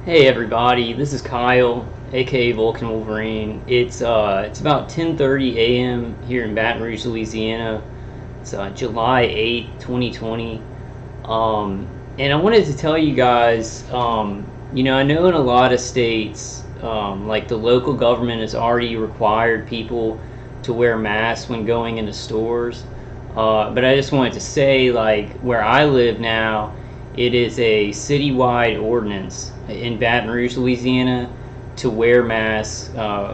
Hey everybody, this is Kyle, aka Vulcan Wolverine. It's about 10:30 a.m. here in Baton Rouge, Louisiana. It's July 8th, 2020. And I wanted to tell you guys, I know in a lot of states, like the local government has already required people to wear masks when going into stores. But I just wanted to say, like, where I live now, it is a citywide ordinance in Baton Rouge, Louisiana, to wear masks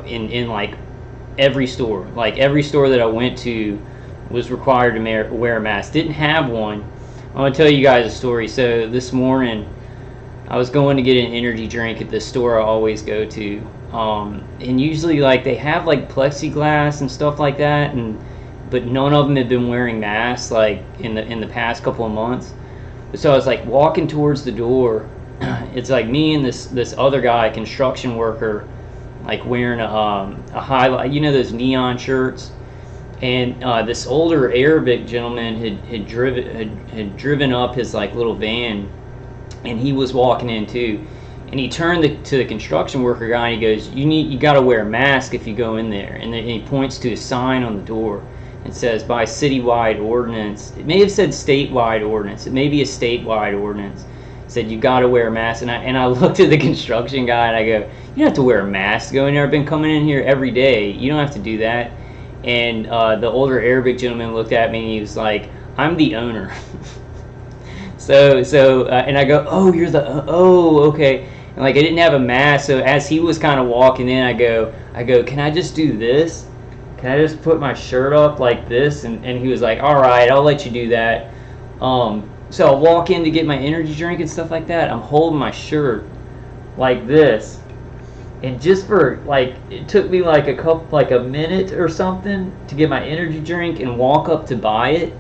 in like every store. Like every store that I went to was required to wear a mask. Didn't have one. I'm gonna tell you guys a story. So this morning, I was going to get an energy drink at the store I always go to, and usually like they have like plexiglass and stuff like that, but none of them had been wearing masks like in the past couple of months. So I was like walking towards the door. It's like me and this other guy, construction worker, like wearing a highlight, those neon shirts, and this older Arabic gentleman had driven up his like little van, and he was walking in too, and he turned to the construction worker guy and he goes, you got to wear a mask if you go in there, and then he points to a sign on the door. It says by citywide ordinance. It may have said statewide ordinance. It may be a statewide ordinance. It said you got to wear a mask. And I looked at the construction guy and I go, you don't have to wear a mask to go in there. I've been coming in here every day. You don't have to do that. And the older Arabic gentleman looked at me and he was like, I'm the owner. And I go, oh, you're oh, okay. And like I didn't have a mask, so as he was kind of walking in, I go, can I just do this? Can I just put my shirt up like this? And he was like, all right, I'll let you do that. So I walk in to get my energy drink and stuff like that. I'm holding my shirt like this. And just for like, it took me like a minute or something to get my energy drink and walk up to buy it.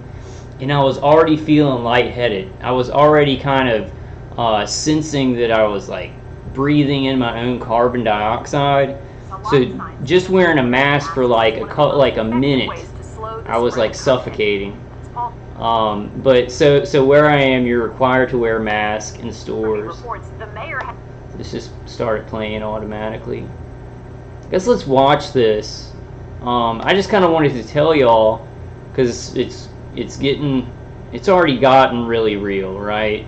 And I was already feeling lightheaded. I was already kind of sensing that I was like breathing in my own carbon dioxide. So just wearing a mask for like a minute, I was like suffocating. But so where I am, you're required to wear a mask in stores. This just started playing automatically. I guess let's watch this. I just kind of wanted to tell y'all because it's already gotten really real, right?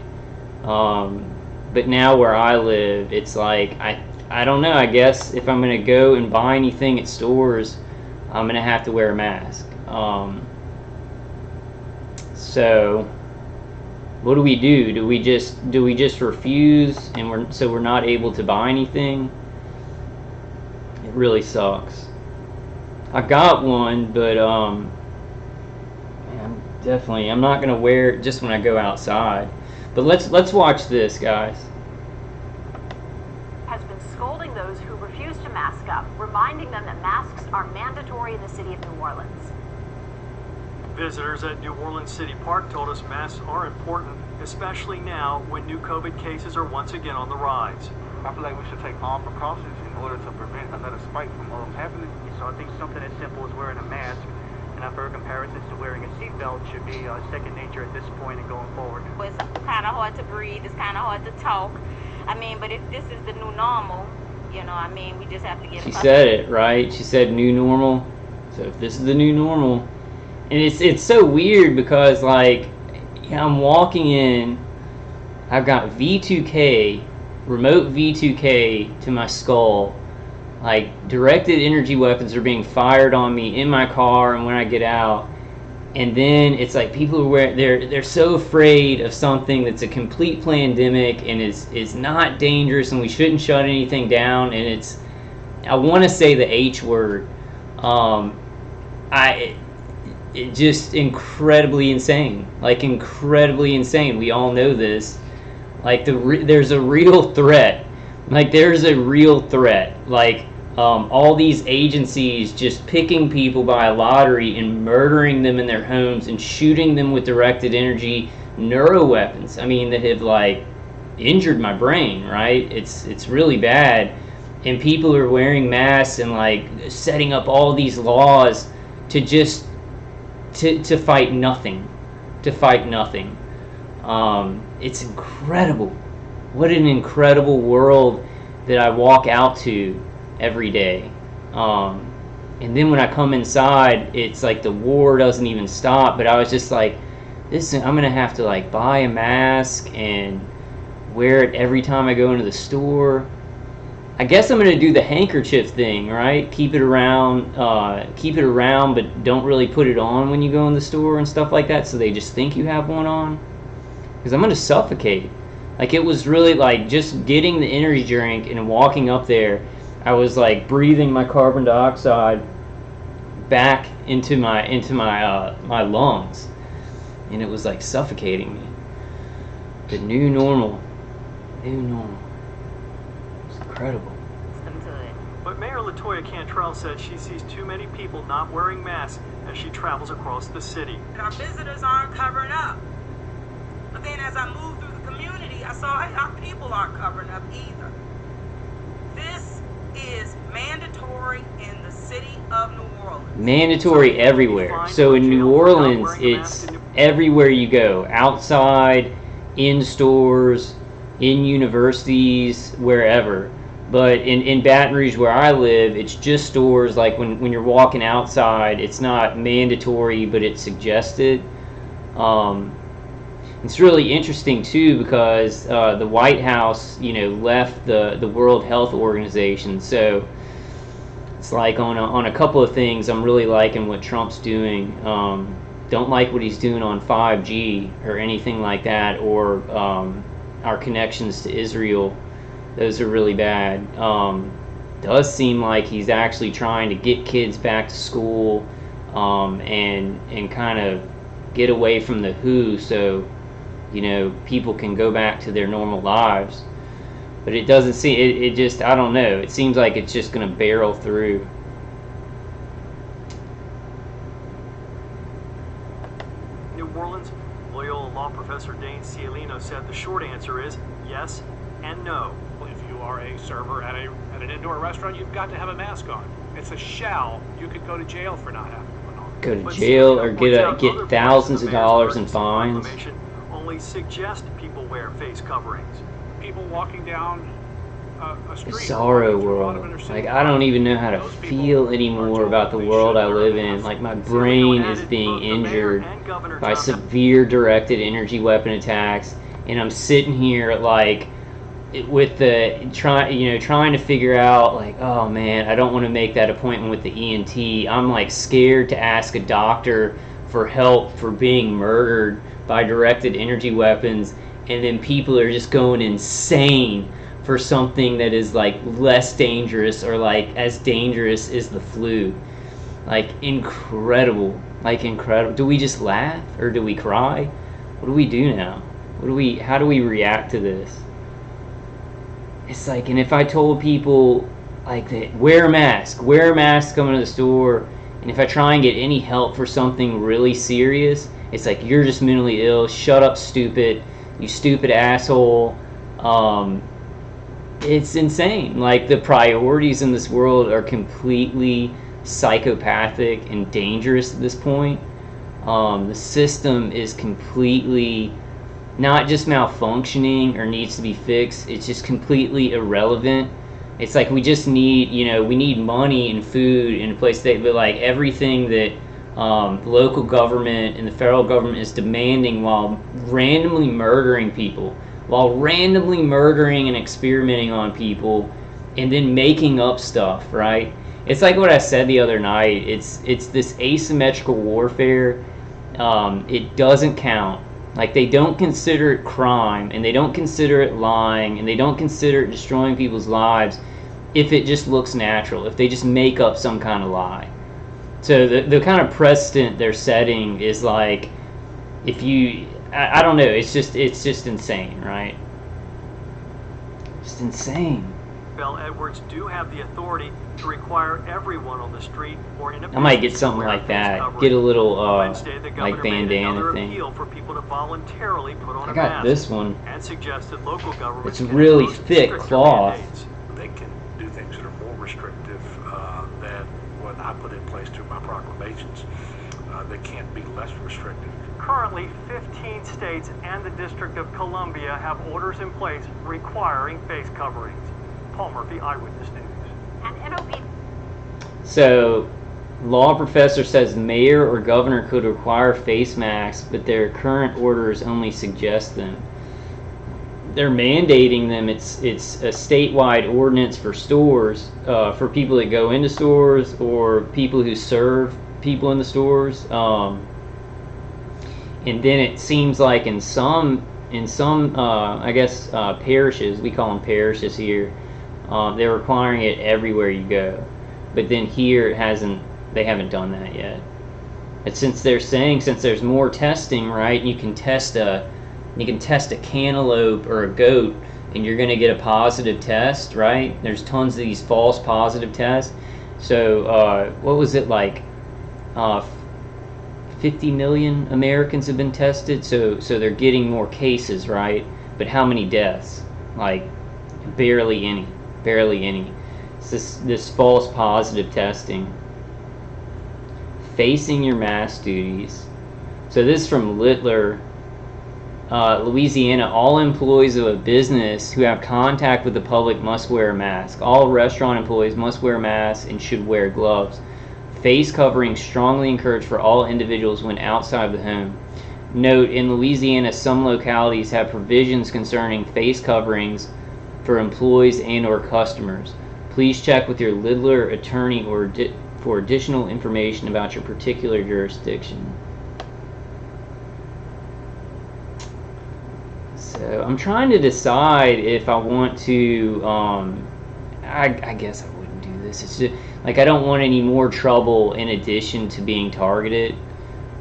But now where I live, it's like I don't know, I guess if I'm going to go and buy anything at stores, I'm going to have to wear a mask. So what do we do? Do we just refuse and we're not able to buy anything? It really sucks. I got one, but I'm not going to wear it just when I go outside. But let's watch this, guys. Scolding those who refuse to mask up, reminding them that masks are mandatory in the city of New Orleans. Visitors at New Orleans City Park told us masks are important, especially now when new COVID cases are once again on the rise. I feel like we should take all precautions in order to prevent another spike from happening. So I think something as simple as wearing a mask, and I've heard comparisons to wearing a seatbelt, should be second nature at this point and going forward. It's kind of hard to breathe, it's kind of hard to talk. I mean, but if this is the new normal, we just have to get. She said it right. She said new normal. So if this is the new normal, and it's so weird because like I'm walking in, I've got V2K, remote V2K to my skull. Like directed energy weapons are being fired on me in my car and when I get out. And then it's like people they're so afraid of something that's a complete pandemic and is not dangerous and we shouldn't shut anything down, and I want to say the H word. It just incredibly insane. Like incredibly insane. We all know this. Like there's a real threat. Like there's a real threat. Like all these agencies just picking people by a lottery and murdering them in their homes and shooting them with directed energy neuro weapons. I mean, that have like injured my brain, right? It's really bad. And people are wearing masks and like setting up all these laws to just to fight nothing. To fight nothing. It's incredible. what an incredible world that I walk out to every day. And then when I come inside, it's like the war doesn't even stop. But I was just like, this, I'm gonna have to like buy a mask and wear it every time I go into the store. I guess I'm gonna do the handkerchief thing, right? Keep it around, but don't really put it on when you go in the store and stuff like that, so they just think you have one on. Because I'm gonna suffocate. Like, it was really like just getting the energy drink and walking up there. I was like breathing my carbon dioxide back into my lungs, and it was like suffocating me. The new normal. It's incredible. But Mayor LaToya Cantrell said she sees too many people not wearing masks as she travels across the city. Our visitors aren't covering up. But then as I moved through the community, I saw our people aren't covering up either. This is mandatory in the city of New Orleans. Mandatory everywhere. So in New Orleans, it's everywhere you go. Outside, in stores, in universities, wherever. But in Baton Rouge, where I live, it's just stores. Like when you're walking outside, it's not mandatory, but it's suggested. It's really interesting too, because the White House, left the World Health Organization. So it's like on a couple of things, I'm really liking what Trump's doing. Don't like what he's doing on 5G or anything like that, or our connections to Israel. Those are really bad. Does seem like he's actually trying to get kids back to school, and kind of get away from the WHO, so people can go back to their normal lives. But it doesn't seem, it just, I don't know, it seems like it's just going to barrel through. New Orleans, Loyola Law Professor Dane Cialino said the short answer is yes and no. If you are a server at an indoor restaurant, you've got to have a mask on. It's a shall. You could go to jail for not having one on. Go to jail or get thousands of dollars in fines. Only suggest people wear face coverings. People walking down a street. Bizarro world. Like, I don't even know how to feel anymore about the world I live in. Like, my brain is being injured by severe directed energy weapon attacks, and I'm sitting here like with the trying to figure out, like, oh man, I don't want to make that appointment with the ENT. I'm like scared to ask a doctor for help for being murdered by directed energy weapons, and then people are just going insane for something that is like less dangerous, or like as dangerous as the flu. Like, incredible. Do we just laugh or do we cry? What do we do now? How do we react to this? It's like, and if I told people like that, wear a mask coming to the store, and if I try and get any help for something really serious, it's like, you're just mentally ill, shut up, stupid, you stupid asshole. It's insane. Like, the priorities in this world are completely psychopathic and dangerous at this point. The system is completely not just malfunctioning or needs to be fixed, it's just completely irrelevant. It's like we just need, we need money and food in a place that, but like everything that local government and the federal government is demanding, while randomly murdering people, while randomly murdering and experimenting on people, and then making up stuff, right? It's like what I said the other night. It's this asymmetrical warfare. It doesn't count. Like, they don't consider it crime, and they don't consider it lying, and they don't consider it destroying people's lives if it just looks natural, if they just make up some kind of lie. So the kind of precedent they're setting is like, if you, I don't know, it's just insane, right? Just insane. Bell Edwards do have the authority to require everyone on the street or in a I might get something like that. Get a little Wednesday, the like governor made bandana another thing. appeal for people to voluntarily put on I a got mask, this one. and suggested local governments It's can really impose thick stricter cloth. mandates. They can do things that are more restrictive than what I put in place through my proclamations. They can't be less restrictive. Currently, 15 states and the District of Columbia have orders in place requiring face coverings. Paul Murphy, Eyewitness News. And NOP. So, law professor says mayor or governor could require face masks, but their current orders only suggest them. They're mandating them. It's a statewide ordinance for stores, for people that go into stores or people who serve people in the stores. And then it seems like in some I guess parishes, we call them parishes here, they're requiring it everywhere you go. But then here they haven't done that yet. But since there's more testing, right? You can test a cantaloupe or a goat and you're going to get a positive test, right? There's tons of these false positive tests. So what was it like? 50 million Americans have been tested, so they're getting more cases, right? But how many deaths? Like barely any. It's this false positive testing. Facing your mask duties. So this is from Littler, Louisiana. All employees of a business who have contact with the public must wear a mask. All restaurant employees must wear masks and should wear gloves. Face coverings strongly encouraged for all individuals when outside the home. Note, in Louisiana, some localities have provisions concerning face coverings for employees and or customers. Please check with your Littler attorney or for additional information about your particular jurisdiction. So I'm trying to decide if I want to, I guess I wouldn't do this. It's just, like, I don't want any more trouble in addition to being targeted.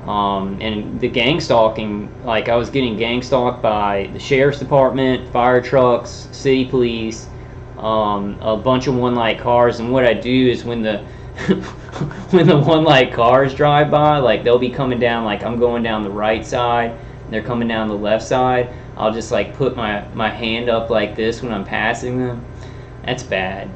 And the gang stalking, like I was getting gang stalked by the sheriff's department, fire trucks, city police, a bunch of one-light cars. And what I do is when the when the one-light cars drive by, like they'll be coming down, like I'm going down the right side, and they're coming down the left side, I'll just like put my hand up like this when I'm passing them. That's bad.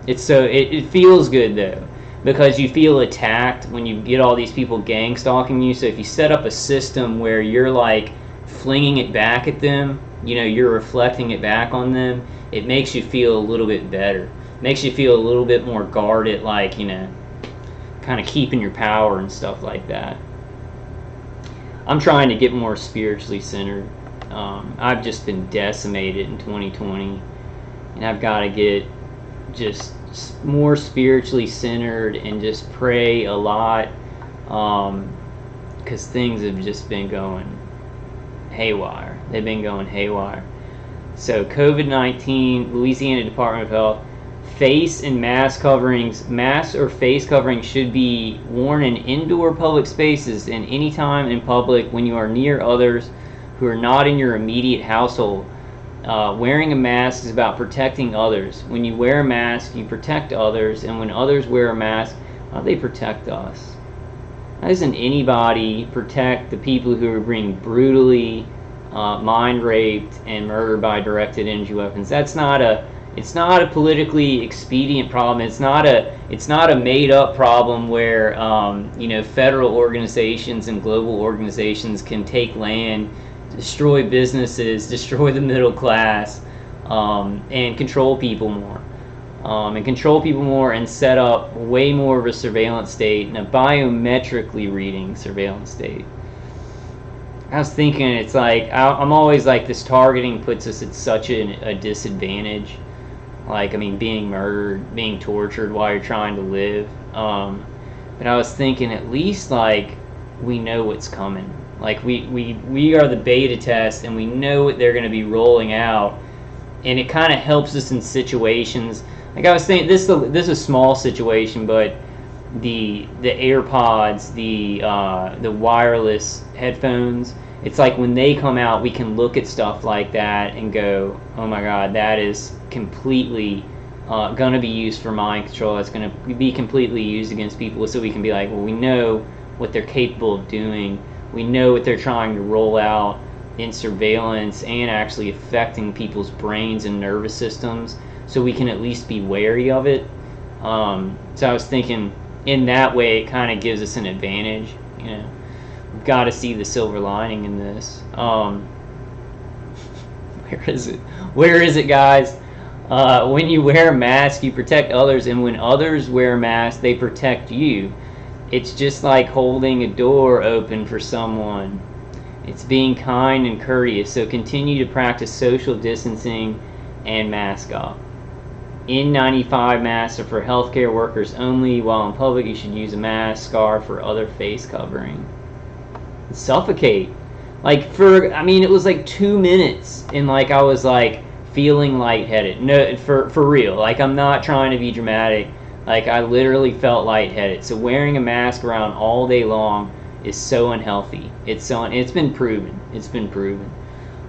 It feels good though, because you feel attacked when you get all these people gang stalking you. So if you set up a system where you're like flinging it back at them, you know, you're reflecting it back on them, it makes you feel a little bit better. It makes you feel a little bit more guarded, like, you know, kind of keeping your power and stuff like that. I'm trying to get more spiritually centered. I've just been decimated in 2020, and I've got to get just more spiritually centered and just pray a lot, because things have just been going haywire. They've been going haywire. So COVID-19, Louisiana Department of Health, face and mask coverings, masks or face coverings should be worn in indoor public spaces and any time in public when you are near others who are not in your immediate household. Wearing a mask is about protecting others. When you wear a mask, you protect others, and when others wear a mask, they protect us. How doesn't anybody protect the people who are being brutally mind raped and murdered by directed energy weapons? It's not a politically expedient problem. It's not a made up problem where you know, federal organizations and global organizations can take land, destroy businesses, destroy the middle class, and control people more. And set up way more of a surveillance state and a biometrically reading surveillance state. I was thinking, it's like, I'm always like, this targeting puts us at such a disadvantage. Like, I mean, being murdered, being tortured while you're trying to live. But I was thinking, at least, like, we know what's coming. Like, we are the beta test, and we know what they're going to be rolling out. And it kind of helps us in situations. Like I was saying, this is a small situation, but the AirPods, the wireless headphones, it's like when they come out, we can look at stuff like that and go, oh my God, that is completely going to be used for mind control. It's going to be completely used against people. So we can be like, well, we know what they're capable of doing. We know what they're trying to roll out in surveillance and actually affecting people's brains and nervous systems. So we can at least be wary of it. So I was thinking, in that way, it kind of gives us an advantage, you know. You've got to see the silver lining in this. Where is it? Where is it, guys? When you wear a mask, you protect others, and when others wear a mask, they protect you. It's just like holding a door open for someone. It's being kind and courteous, so continue to practice social distancing and mask up. N95 masks are for healthcare workers only. While in public, you should use a mask, scarf, or other face covering. Suffocate. Like, I mean, it was like 2 minutes, and like I was like feeling lightheaded. No, for real. Like, I'm not trying to be dramatic. Like, I literally felt lightheaded. So wearing a mask around all day long is so unhealthy. It's been proven. It's been proven.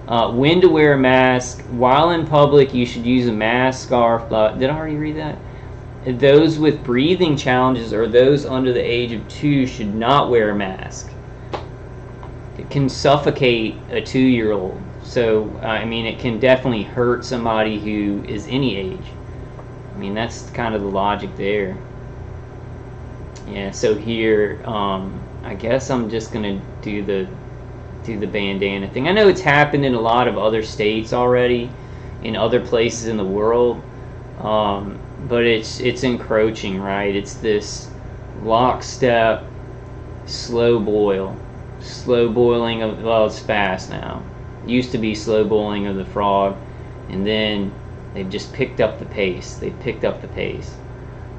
When to wear a mask. While in public, you should use a mask, scarf. Did I already read that? Those with breathing challenges or those under the age of 2 should not wear a mask. It can suffocate a 2-year-old. So, I mean, it can definitely hurt somebody who is any age. I mean, that's kind of the logic there. Yeah, so here, I guess I'm just going to do the bandana thing. I know it's happened in a lot of other states already, in other places in the world, but it's encroaching, right? It's this lockstep, slow boiling of, well, it's fast now. It used to be slow boiling of the frog, and then they've just picked up the pace. They've picked up the pace,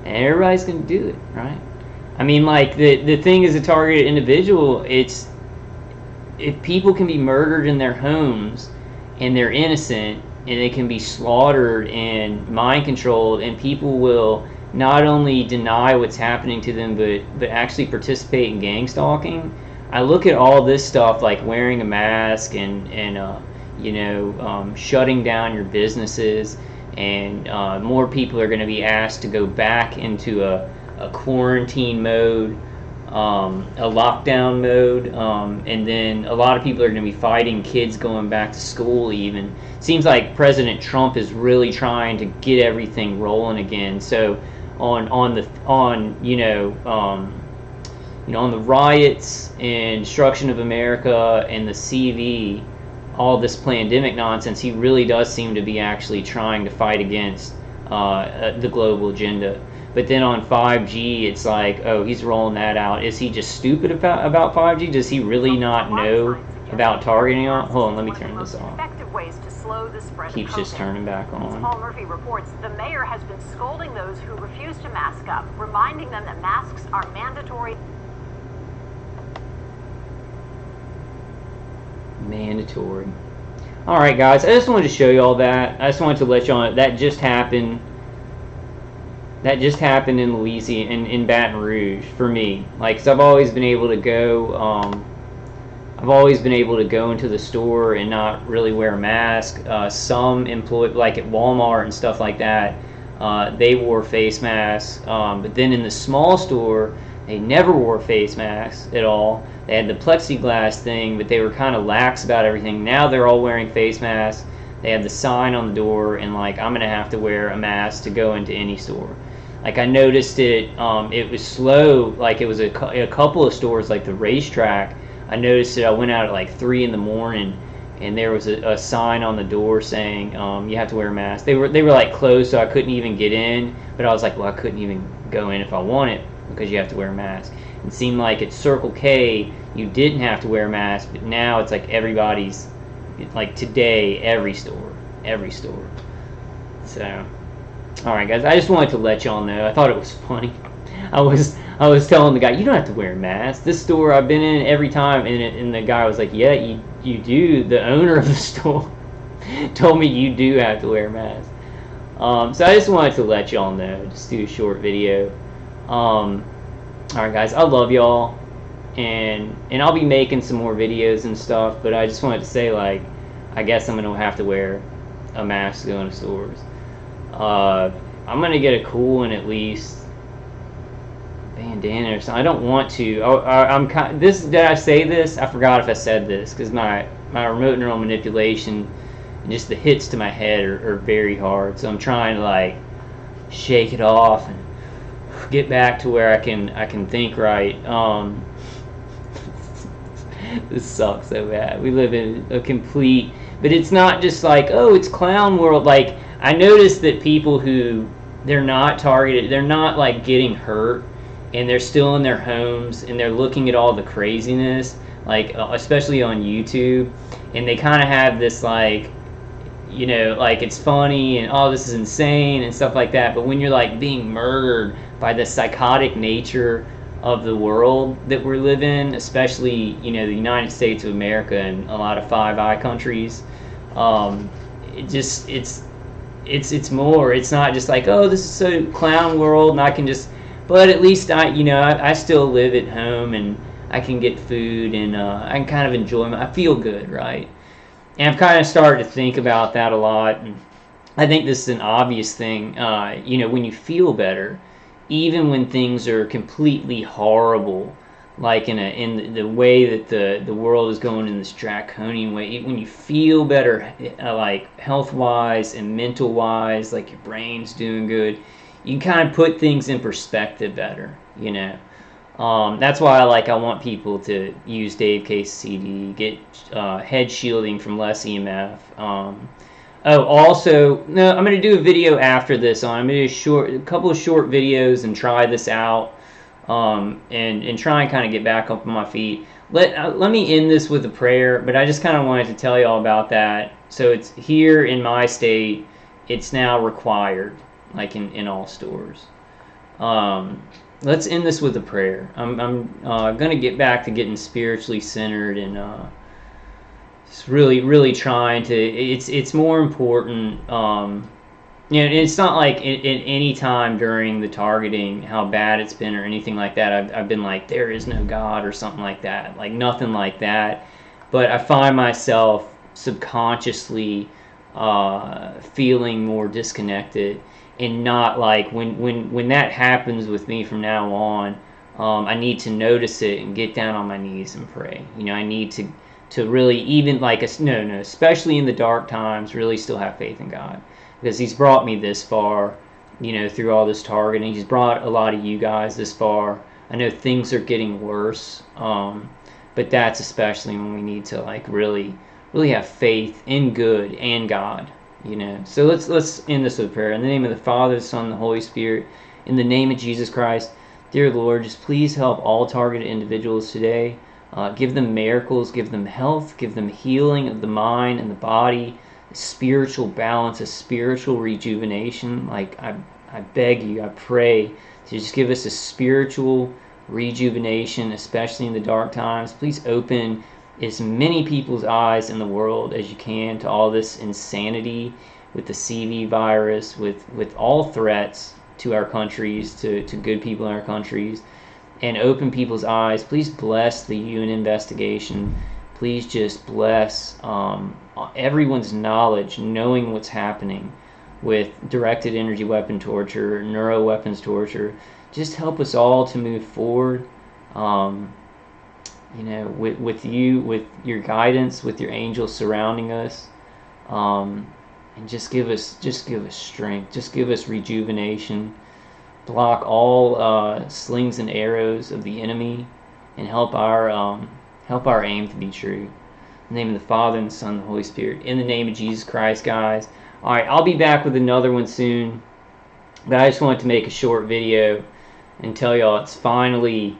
and everybody's going to do it, right? I mean, like, the thing is, a targeted individual, it's, if people can be murdered in their homes and they're innocent and they can be slaughtered and mind controlled, and people will not only deny what's happening to them but actually participate in gang stalking. I look at all this stuff like wearing a mask and shutting down your businesses, and more people are going to be asked to go back into a quarantine mode, a lockdown mode, and then a lot of people are going to be fighting kids going back to school even. Seems like President Trump is really trying to get everything rolling again. So on the riots and destruction of America and the CV, all this pandemic nonsense, he really does seem to be actually trying to fight against the global agenda. But then on 5G, it's like, oh, he's rolling that out. Is he just stupid about 5G? Does he really not know about targeting on? Hold on, let me turn this off. Effective ways to slow the spread Keeps of just COVID. turning back As on. Paul Murphy reports, the mayor has been scolding those who refuse to mask up, reminding them that masks are mandatory. Mandatory. All right, guys. I just wanted to show you all that. I just wanted to let you on. That just happened. That just happened in Louisiana, in Baton Rouge, for me. Like, 'cause I've always been able to go. I've always been able to go into the store and not really wear a mask. Some employees, like at Walmart and stuff like that, they wore face masks. But then in the small store, they never wore face masks at all. They had the plexiglass thing, but they were kind of lax about everything. Now they're all wearing face masks. They have the sign on the door, and like, I'm gonna have to wear a mask to go into any store. Like, I noticed it. It was slow. Like, it was a couple of stores, like the Racetrack. I noticed it. I went out at like 3 in the morning, and there was a sign on the door saying you have to wear a mask. They were like closed, so I couldn't even get in. But I was like, well, I couldn't even go in if I wanted because you have to wear a mask. It seemed like at Circle K you didn't have to wear a mask, but now it's like everybody's, like today, every store. So, all right, guys, I just wanted to let y'all know. I thought it was funny. I was telling the guy, you don't have to wear a mask. This store I've been in every time, and the guy was like, yeah, you do. The owner of the store told me you do have to wear a mask. So I just wanted to let y'all know. Just do a short video. All right, guys, I love y'all, and I'll be making some more videos and stuff. But I just wanted to say, like, I guess I'm gonna have to wear a mask to go into stores. I'm gonna get a cool one at least. Bandana or something. I don't want to. I'm kind. Did I say this? I forgot if I said this because my remote neural manipulation and just the hits to my head are very hard. So I'm trying to like shake it off and get back to where I can think right. This sucks so bad. We live in a complete, but it's not just like, oh, it's clown world. Like, I noticed that people who, they're not targeted, they're not like getting hurt, and they're still in their homes, and they're looking at all the craziness, like especially on YouTube, and they kind of have this like, you know, like it's funny and oh, this is insane and stuff like that. But when you're like being murdered by the psychotic nature of the world that we live in, especially, you know, the United States of America and a lot of Five Eye countries, it just it's more. It's not just like, oh, this is so clown world, and I can just. But at least I still live at home, and I can get food, and I can kind of enjoy I feel good, right? And I've kind of started to think about that a lot. And I think this is an obvious thing. You know, when you feel better, even when things are completely horrible, like in the way that the world is going in this draconian way, when you feel better, like health-wise and mental-wise, like your brain's doing good, you can kind of put things in perspective better, you know. That's why I want people to use Dave Case CD, get head shielding from Less EMF. Oh, also, no, I'm going to do a video after this I'm going to do a couple of short videos and try this out, and try and kind of get back up on my feet. Let me end this with a prayer, but I just kind of wanted to tell you all about that. So it's here in my state, it's now required, like in all stores. Let's end this with a prayer. I'm going to get back to getting spiritually centered, and just really trying to. It's more important. You know, it's not like in any time during the targeting how bad it's been or anything like that. I've been like, there is no God or something like that. Like nothing like that. But I find myself subconsciously feeling more disconnected. And not like when that happens with me from now on, I need to notice it and get down on my knees and pray. You know, I need to really, even like especially in the dark times, really still have faith in God, because He's brought me this far, you know, through all this targeting. He's brought a lot of you guys this far. I know things are getting worse, but that's especially when we need to like really have faith in good and God. You know, so let's end this with prayer. In the name of the Father, the Son, and the Holy Spirit. In the name of Jesus Christ, dear Lord, just please help all targeted individuals today. Give them miracles, give them health, give them healing of the mind and the body, a spiritual balance, a spiritual rejuvenation. Like I beg you, I pray to just give us a spiritual rejuvenation, especially in the dark times. Please open as many people's eyes in the world as you can to all this insanity with the CV virus, with all threats to our countries, to good people in our countries, and open people's eyes. Please bless the UN investigation. Please just bless everyone's knowledge, knowing what's happening with directed energy weapon torture, neuro weapons torture. Just help us all to move forward. You know, with your guidance, with your angels surrounding us, and just give us strength, just give us rejuvenation, block all slings and arrows of the enemy, and help our aim to be true. In the name of the Father, and the Son, and the Holy Spirit. In the name of Jesus Christ, guys. All right, I'll be back with another one soon, but I just wanted to make a short video and tell y'all it's finally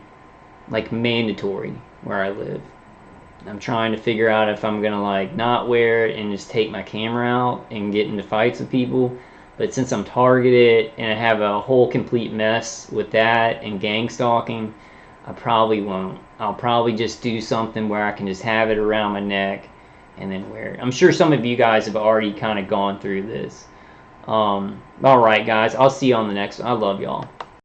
like mandatory where I live. I'm trying to figure out if I'm gonna like not wear it and just take my camera out and get into fights with people. But since I'm targeted and I have a whole complete mess with that and gang stalking, I probably won't. I'll probably just do something where I can just have it around my neck and then wear it. I'm sure some of you guys have already kind of gone through this. Alright guys, I'll see you on the next one. I love y'all.